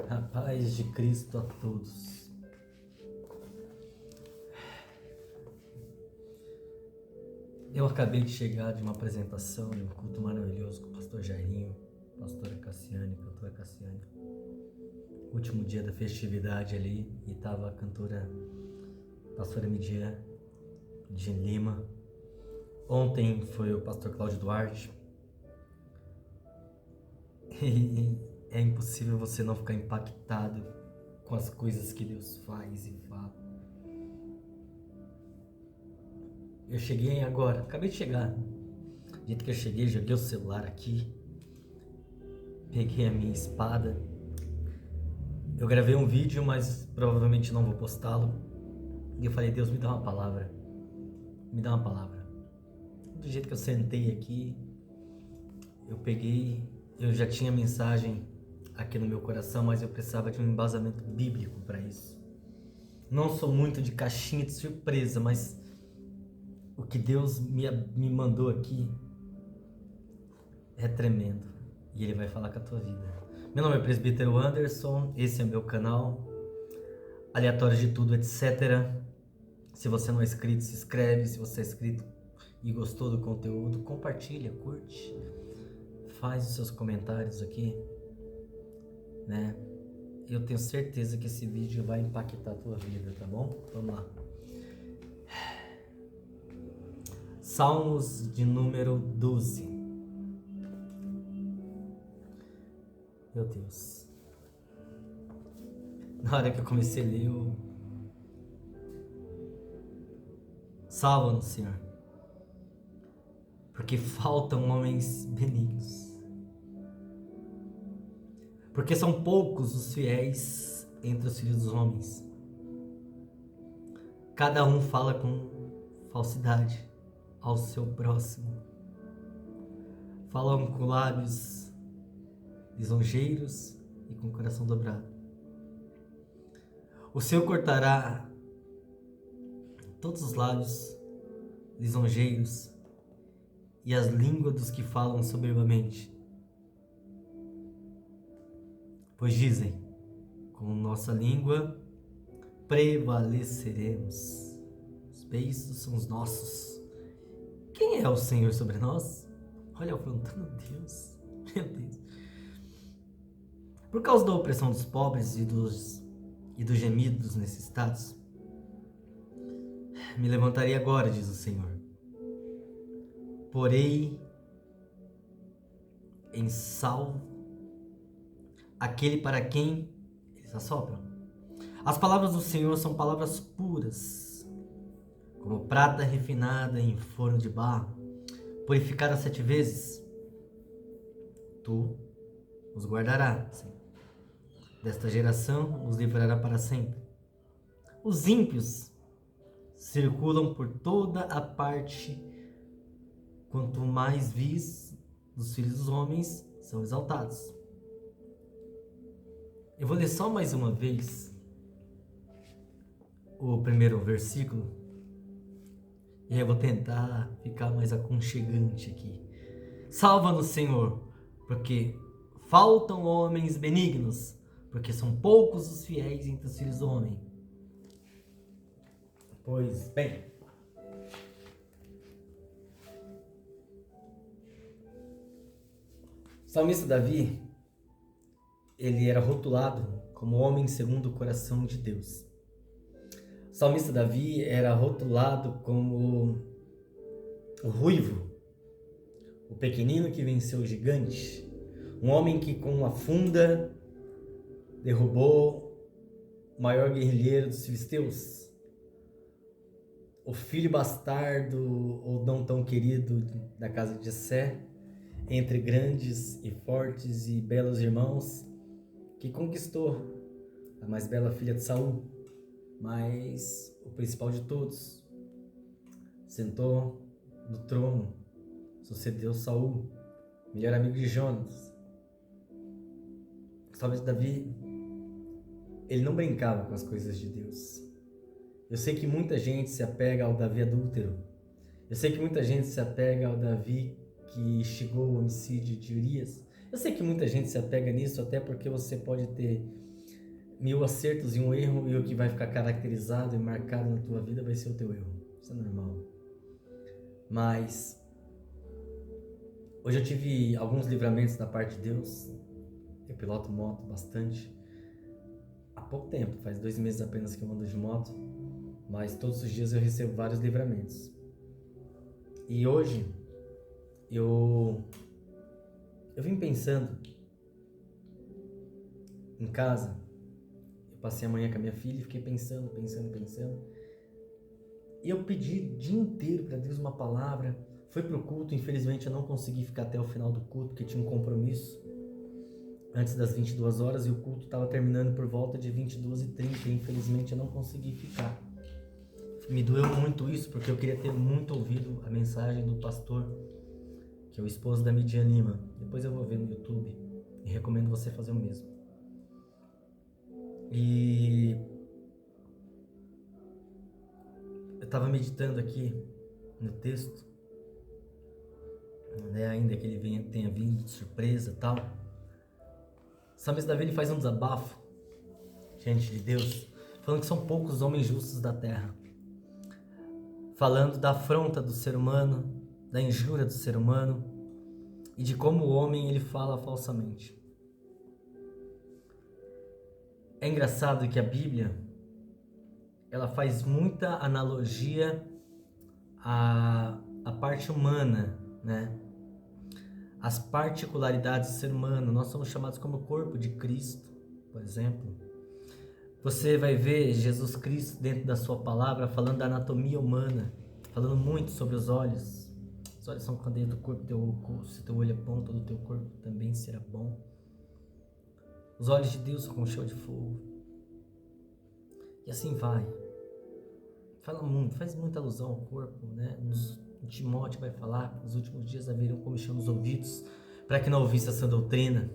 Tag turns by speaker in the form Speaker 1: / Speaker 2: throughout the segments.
Speaker 1: A paz de Cristo a todos. Eu acabei de chegar de uma apresentação de um culto maravilhoso com o pastor Jairinho, pastora Cassiane, cantora Cassiane. Último dia da festividade ali, e estava a cantora pastora Midian de Lima. Ontem foi o pastor Cláudio Duarte. E é impossível você não ficar impactado com as coisas que Deus faz e fala. Eu cheguei agora, acabei de chegar. Do jeito que eu cheguei, joguei o celular aqui, peguei a minha espada. Eu gravei um vídeo, mas provavelmente não vou postá-lo. E eu falei, Deus, me dá uma palavra. Me dá uma palavra. Do jeito que eu sentei aqui, eu já tinha mensagem aqui no meu coração, mas eu precisava de um embasamento bíblico para isso. Não sou muito de caixinha de surpresa, mas o que Deus me mandou aqui é tremendo. E Ele vai falar com a tua vida. Meu nome é Presbítero Anderson, esse é meu canal, aleatório de tudo, etc. Se você não é inscrito, se inscreve. Se você é inscrito e gostou do conteúdo, compartilha, curte, faz os seus comentários aqui, né? Eu tenho certeza que esse vídeo vai impactar a tua vida, tá bom? Vamos lá. Salmos de número 12. Meu Deus. Na hora que eu comecei a ler, salva-nos, Senhor, porque faltam homens benignos. Porque são poucos os fiéis entre os filhos dos homens. Cada um fala com falsidade ao seu próximo. Falam com lábios lisonjeiros e com o coração dobrado. O Senhor cortará todos os lábios lisonjeiros e as línguas dos que falam soberbamente. Pois dizem, com nossa língua prevaleceremos. Os beiços são os nossos. Quem é o Senhor sobre nós? Olha, afrontando Deus. Meu Deus. Por causa da opressão dos pobres e do gemido dos necessitados, me levantarei agora, diz o Senhor. Porei em salvo aquele para quem eles assopram. As palavras do Senhor são palavras puras, como prata refinada em forno de barro, purificada 7 vezes. Tu os guardará, Senhor. Desta geração os livrará para sempre. Os ímpios circulam por toda a parte, quanto mais vis dos filhos dos homens são exaltados. Eu vou ler só mais uma vez o primeiro versículo e aí eu vou tentar ficar mais aconchegante aqui. Salva-nos, Senhor, porque faltam homens benignos, porque são poucos os fiéis entre os filhos do homem. Pois bem, o salmista Davi, ele era rotulado como homem segundo o coração de Deus. O salmista Davi era rotulado como o ruivo, o pequenino que venceu o gigante, um homem que com uma funda derrubou o maior guerrilheiro dos filisteus, o filho bastardo ou não tão querido da casa de Jessé, entre grandes e fortes e belos irmãos, que conquistou a mais bela filha de Saul, mas o principal de todos, sentou no trono, sucedeu Saul, melhor amigo de Jonas. Talvez Davi, ele não brincava com as coisas de Deus. Eu sei que muita gente se apega ao Davi adúltero. Eu sei que muita gente se apega ao Davi que instigou o homicídio de Urias. Eu sei que muita gente se apega nisso, até porque você pode ter 1000 acertos e um erro, e o que vai ficar caracterizado e marcado na tua vida vai ser o teu erro. Isso é normal. Mas hoje eu tive alguns livramentos da parte de Deus. Eu piloto moto bastante. Há pouco tempo, faz 2 meses apenas que eu ando de moto, mas todos os dias eu recebo vários livramentos. E hoje eu vim pensando em casa. Eu passei a manhã com a minha filha e fiquei pensando. E eu pedi o dia inteiro para Deus uma palavra. Fui pro culto, infelizmente eu não consegui ficar até o final do culto, porque tinha um compromisso antes das 22 horas e o culto estava terminando por volta de 22h30. Infelizmente eu não consegui ficar. Me doeu muito isso, porque eu queria ter muito ouvido a mensagem do pastor, que é o esposo da Midian Lima. Depois eu vou ver no YouTube e recomendo você fazer o mesmo. E eu estava meditando aqui no texto, né, ainda que ele tenha vindo de surpresa e tal. O salmista Davi, ele faz um desabafo diante de Deus, falando que são poucos os homens justos da terra, falando da afronta do ser humano, da injúria do ser humano e de como o homem ele fala falsamente. É engraçado que a Bíblia ela faz muita analogia à parte humana, né? As particularidades do ser humano. Nós somos chamados como corpo de Cristo, por exemplo. Você vai ver Jesus Cristo dentro da sua palavra falando da anatomia humana, falando muito sobre os olhos. Os olhos são candeia do corpo, se teu olho é bom, todo o teu corpo também será bom. Os olhos de Deus são como chão de fogo. E assim vai. Fala muito, faz muita alusão ao corpo, né? Timóteo vai falar que nos últimos dias haverão comichão nos ouvidos, para que não ouvisse essa doutrina.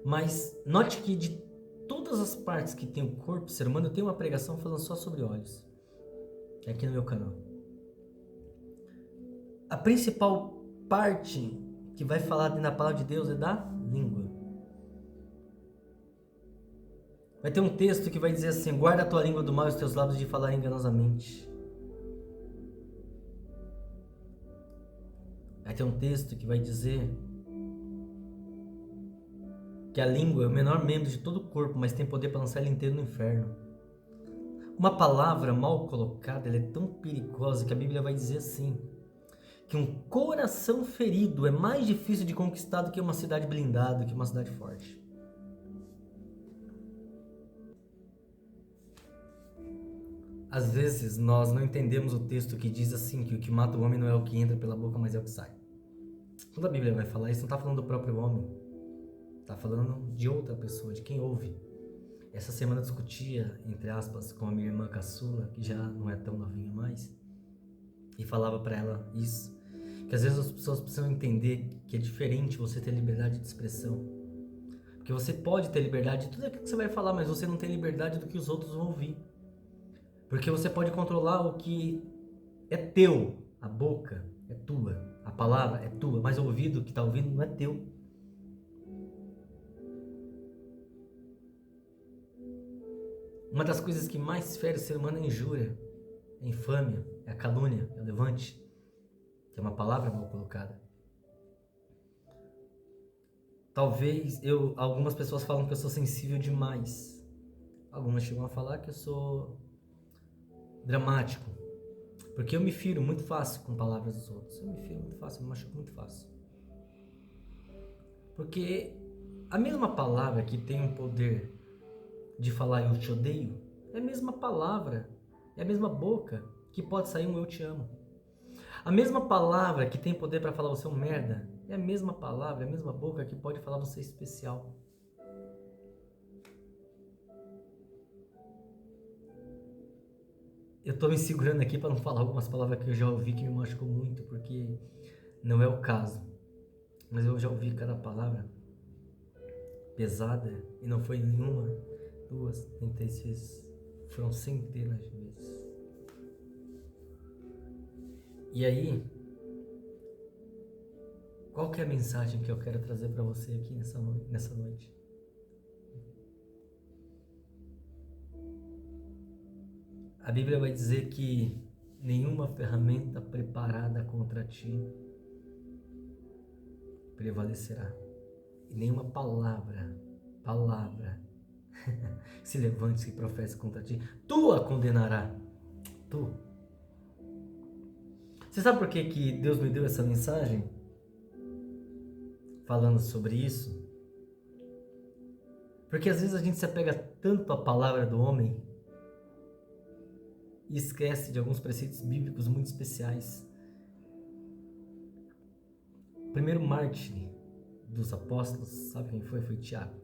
Speaker 1: Mas note que de todas as partes que tem o corpo do ser humano, eu tenho uma pregação falando só sobre olhos, aqui no meu canal. A principal parte que vai falar na palavra de Deus é da língua. Vai ter um texto que vai dizer assim: guarda a tua língua do mal e os teus lábios de falar enganosamente. Vai ter um texto que vai dizer que a língua é o menor membro de todo o corpo, mas tem poder para lançar ele inteiro no inferno. Uma palavra mal colocada, ela é tão perigosa que a Bíblia vai dizer assim, que um coração ferido é mais difícil de conquistar do que uma cidade blindada, do que uma cidade forte. Às vezes nós não entendemos o texto que diz assim, que o que mata o homem não é o que entra pela boca, mas é o que sai. Quando a Bíblia vai falar isso, não está falando do próprio homem, está falando de outra pessoa, de quem ouve. Essa semana eu discutia, entre aspas, com a minha irmã caçula, que já não é tão novinha mais, e falava para ela isso, que às vezes as pessoas precisam entender que é diferente você ter liberdade de expressão. Porque você pode ter liberdade de tudo aquilo que você vai falar, mas você não tem liberdade do que os outros vão ouvir. Porque você pode controlar o que é teu, a boca é tua, a palavra é tua, mas o ouvido que está ouvindo não é teu. Uma das coisas que mais fere o ser humano é a injúria, é a infâmia, é a calúnia, é o levante, que é uma palavra mal colocada. Talvez algumas pessoas falam que eu sou sensível demais. Algumas chegam a falar que eu sou dramático, porque eu me firo muito fácil com palavras dos outros. Eu me firo muito fácil, eu me machuco muito fácil. Porque a mesma palavra que tem o poder de falar eu te odeio, é a mesma palavra, é a mesma boca que pode sair um eu te amo. A mesma palavra que tem poder para falar você é um merda, é a mesma palavra, é a mesma boca que pode falar você é especial. Eu tô me segurando aqui para não falar algumas palavras que eu já ouvi que me machucou muito, porque não é o caso. Mas eu já ouvi cada palavra pesada e não foi nenhuma, 2, nem 3 vezes. Foram centenas de vezes. E aí, Qual que é a mensagem que eu quero trazer para você aqui nessa noite? A Bíblia vai dizer que nenhuma ferramenta preparada contra ti prevalecerá. E nenhuma palavra se levante, se professe contra ti, tu a condenará. Tu. Você sabe por que Deus me deu essa mensagem? Falando sobre isso? Porque às vezes a gente se apega tanto à palavra do homem e esquece de alguns preceitos bíblicos muito especiais. O primeiro mártir dos apóstolos, sabe quem foi? Foi Tiago.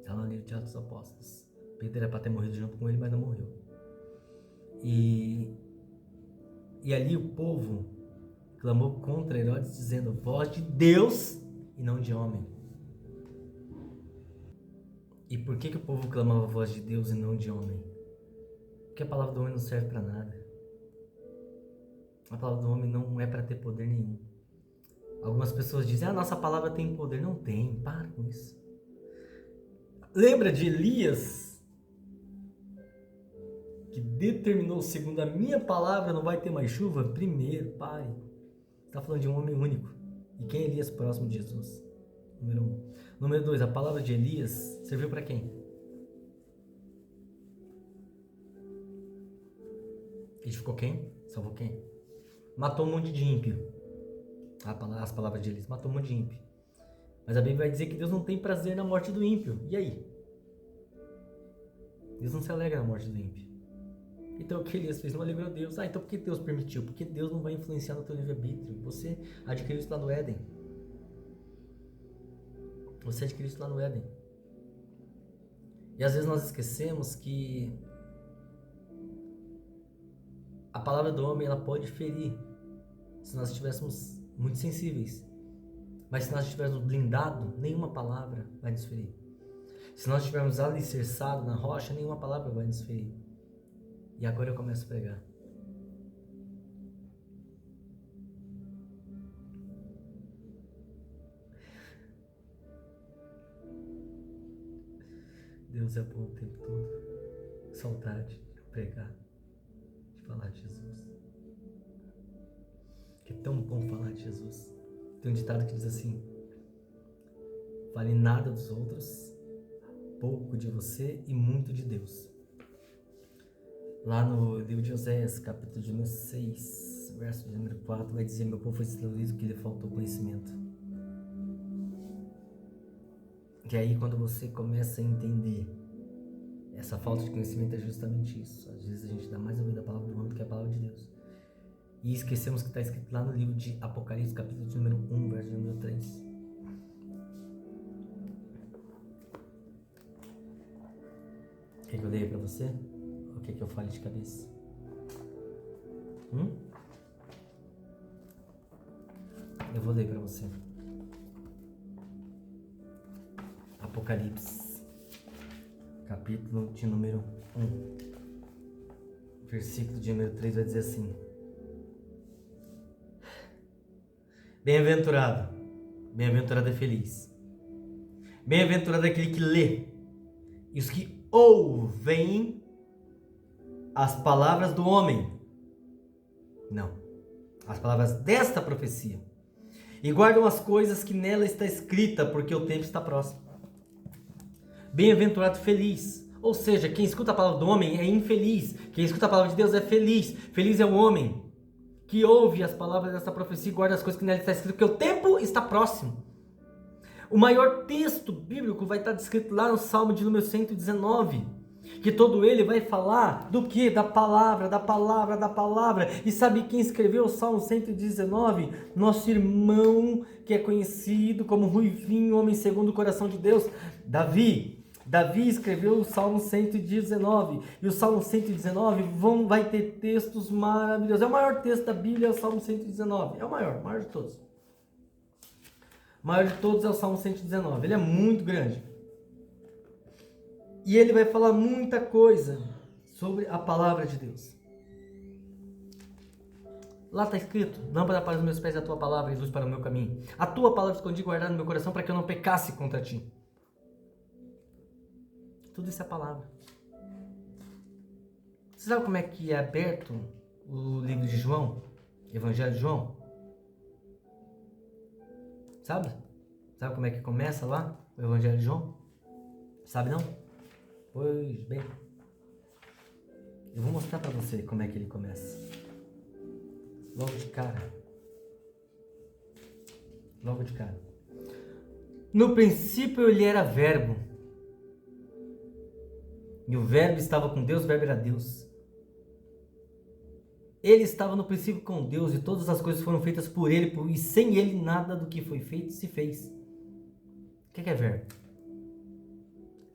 Speaker 1: Está lá no livro de Atos dos Apóstolos. Pedro era para ter morrido junto com ele, mas não morreu. E ali o povo clamou contra Herodes, dizendo: voz de Deus e não de homem. E por que o povo clamava a voz de Deus e não de homem? Porque a palavra do homem não serve para nada. A palavra do homem não é para ter poder nenhum. Algumas pessoas dizem: a nossa palavra tem poder. Não tem, para com isso. Lembra de Elias, que determinou: segundo a minha palavra não vai ter mais chuva? Primeiro, pare. Está falando de um homem único. E quem é Elias próximo de Jesus? Número 1. Número 2, a palavra de Elias serviu para quem? Edificou quem? Salvou quem? Matou um monte de ímpio. As palavras de Elias matou um monte de ímpio. Mas a Bíblia vai dizer que Deus não tem prazer na morte do ímpio. E aí? Deus não se alegra na morte do ímpio. Então o que Elias fez? Não alegrou Deus. Então por que Deus permitiu? Porque Deus não vai influenciar no teu livre-arbítrio. Você adquiriu isso lá no Éden. Você adquiriu isso lá no Éden. E às vezes nós esquecemos que a palavra do homem, ela pode ferir se nós estivéssemos muito sensíveis. Mas se nós estivermos blindados, nenhuma palavra vai nos ferir. Se nós estivermos alicerçados na rocha, nenhuma palavra vai nos ferir. E agora eu começo a pregar. Deus é bom o tempo todo. Saudade de pregar, de falar de Jesus. Que é tão bom falar de Jesus. Tem um ditado que diz assim: fale nada dos outros, pouco de você e muito de Deus. Lá no livro de Oséias, capítulo de número 6, verso de número 4, vai dizer: meu povo foi destruído porque lhe faltou conhecimento. E aí quando você começa a entender essa falta de conhecimento, é justamente isso. Às vezes a gente dá mais ouvido à palavra do homem do que à palavra de Deus. E esquecemos que está escrito lá no livro de Apocalipse, capítulo de número 1, verso de número 3. Quer que eu leia para você? Ou quer que eu fale de cabeça? Eu vou ler para você. Apocalipse, capítulo de número 1, versículo de número 3 vai dizer assim: bem-aventurado, bem-aventurado é feliz, bem-aventurado é aquele que lê, e os que ouvem as palavras do homem, não, as palavras desta profecia, e guardam as coisas que nela está escrita, porque o tempo está próximo. Bem-aventurado, feliz. Ou seja, quem escuta a palavra do homem é infeliz. Quem escuta a palavra de Deus é feliz. Feliz é o homem que ouve as palavras dessa profecia e guarda as coisas que nela está escrito, porque o tempo está próximo. O maior texto bíblico vai estar descrito lá no Salmo de número 119, que todo ele vai falar do que? Da palavra, da palavra, da palavra. E sabe quem escreveu o Salmo 119? Nosso irmão, que é conhecido como Ruivinho, homem segundo o coração de Deus, Davi. Davi escreveu o Salmo 119, e o Salmo 119 vai ter textos maravilhosos. É o maior texto da Bíblia, é o Salmo 119. É o maior de todos. O maior de todos é o Salmo 119. Ele é muito grande. E ele vai falar muita coisa sobre a palavra de Deus. Lá está escrito: lâmpada para os meus pés é a tua palavra e luz para o meu caminho. A tua palavra escondi guardada no meu coração para que eu não pecasse contra ti. Tudo isso é a palavra. Você sabe como é que é aberto o livro de João? Evangelho de João? Sabe? Sabe como é que começa lá o Evangelho de João? Sabe não? Pois bem. Eu vou mostrar para você como é que ele começa. Logo de cara. Logo de cara. No princípio ele era verbo. E o verbo estava com Deus, o verbo era Deus. Ele estava no princípio com Deus e todas as coisas foram feitas por ele, e sem ele nada do que foi feito se fez. O que é verbo?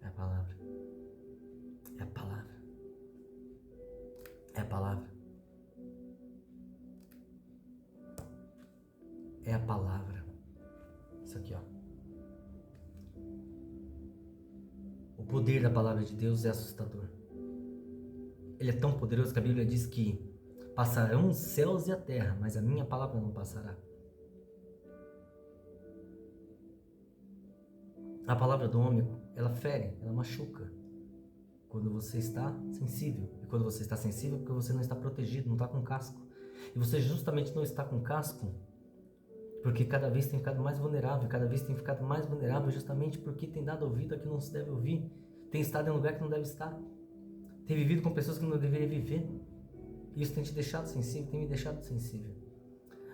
Speaker 1: É a palavra. É a palavra. É a palavra. É a palavra. Isso aqui, ó. O poder da palavra de Deus é assustador. Ele é tão poderoso que a Bíblia diz que passarão os céus e a terra, mas a minha palavra não passará. A palavra do homem, ela fere, ela machuca. Quando você está sensível. E quando você está sensível é porque você não está protegido, não está com casco. E você justamente não está com casco porque cada vez tem ficado mais vulnerável. Cada vez tem ficado mais vulnerável justamente porque tem dado ouvido a que não se deve ouvir. Tem estado em um lugar que não deve estar. Tem vivido com pessoas que não deveria viver. E isso tem te deixado sensível, tem me deixado sensível.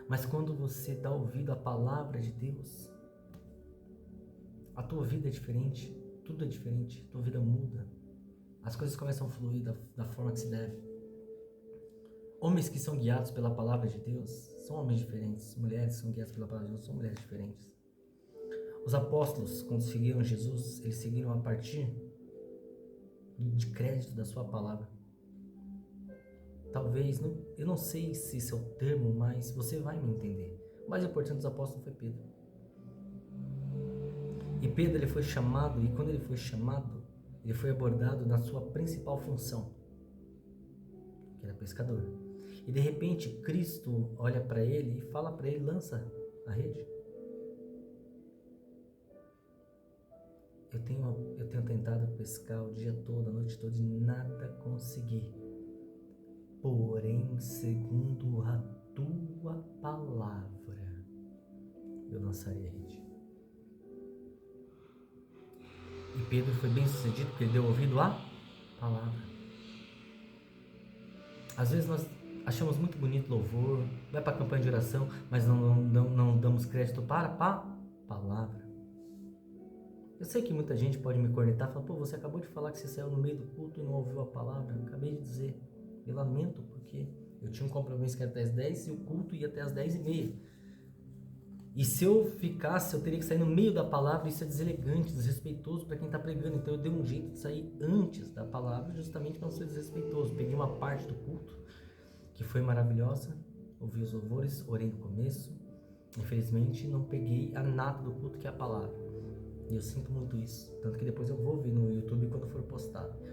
Speaker 1: Mas quando você dá ouvido à palavra de Deus, a tua vida é diferente, tudo é diferente, a tua vida muda. As coisas começam a fluir da forma que se deve. Homens que são guiados pela palavra de Deus são homens diferentes. Mulheres que são guiadas pela palavra de Deus são mulheres diferentes. Os apóstolos, quando seguiram Jesus, eles seguiram a partir de crédito da sua palavra. Talvez, eu não sei se esse é o termo, mas você vai me entender. O mais importante dos apóstolos foi Pedro. E Pedro, ele foi chamado, e quando ele foi chamado, ele foi abordado na sua principal função, que era pescador. E de repente, Cristo olha para ele e fala para ele: lança a rede. Eu tenho tentado pescar o dia todo, a noite toda, e nada consegui. Porém, segundo a tua palavra, eu lançarei a rede. E Pedro foi bem sucedido porque ele deu ouvido à palavra. Às vezes nós achamos muito bonito louvor, vai para a campanha de oração, mas não damos crédito para a palavra. Eu sei que muita gente pode me cornetar, falando: pô, você acabou de falar que você saiu no meio do culto e não ouviu a palavra. Eu acabei de dizer. Eu lamento porque eu tinha um compromisso que era até as 10 e o culto ia até as 10h30. E se eu ficasse, eu teria que sair no meio da palavra. Isso é deselegante, desrespeitoso para quem está pregando. Então eu dei um jeito de sair antes da palavra, justamente para não ser desrespeitoso. Peguei uma parte do culto que foi maravilhosa, ouvi os louvores, orei no começo. Infelizmente não peguei a nata do culto, que é a palavra. E eu sinto muito isso, tanto que depois eu vou ouvir no YouTube quando for postado.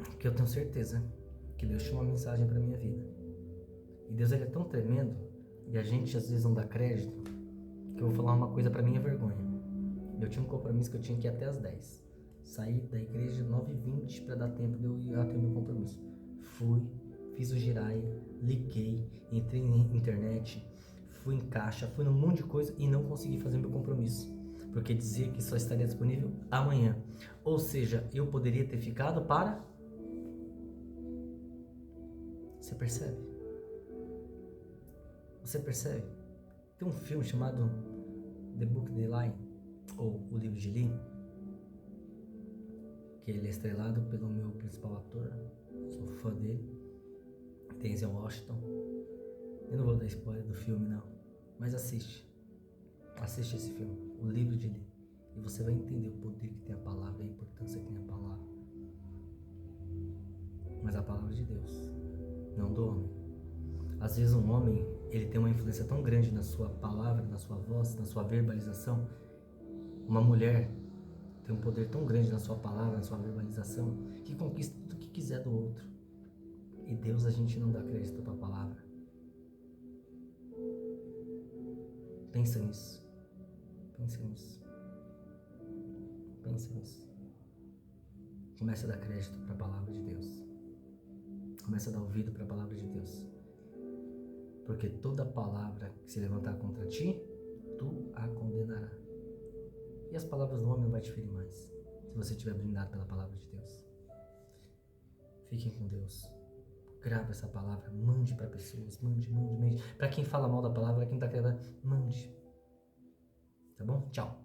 Speaker 1: Porque eu tenho certeza que Deus tinha uma mensagem para minha vida. E Deus, ele é tão tremendo, e a gente às vezes não dá crédito, que eu vou falar uma coisa, para mim é vergonha. Eu tinha um compromisso que eu tinha que ir até as 10. Saí da igreja 9h20 para dar tempo de eu ir até o meu compromisso. Fui, fiz o giraia, liguei, entrei na internet, fui em caixa, fui num monte de coisa e não consegui fazer meu compromisso. Porque dizia que só estaria disponível amanhã. Ou seja, eu poderia ter ficado para... Você percebe? Você percebe? Tem um filme chamado The Book of Eli, ou O Livro de Eli, que ele é estrelado pelo meu principal ator, sou fã dele, Denzel Washington. Eu não vou dar spoiler do filme não, mas assiste esse filme, O Livro de Eli, e você vai entender o poder que tem a palavra e a importância que tem a palavra. Mas a palavra de Deus, não do homem. Às vezes um homem, ele tem uma influência tão grande na sua palavra, na sua voz, na sua verbalização. Uma mulher tem um poder tão grande na sua palavra, na sua verbalização, que conquista tudo o que quiser do outro. E Deus, a gente não dá crédito para a palavra. Pensa nisso. Pensa nisso. Pensa nisso. Comece a dar crédito para a palavra de Deus. Comece a dar ouvido para a palavra de Deus. Porque toda palavra que se levantar contra ti, tu a condenará. E as palavras do homem não vai te ferir mais, se você estiver blindado pela palavra de Deus. Fiquem com Deus. Grave essa palavra, mande para pessoas, mande. Para quem fala mal da palavra, quem está querendo, mande. Tá bom? Tchau.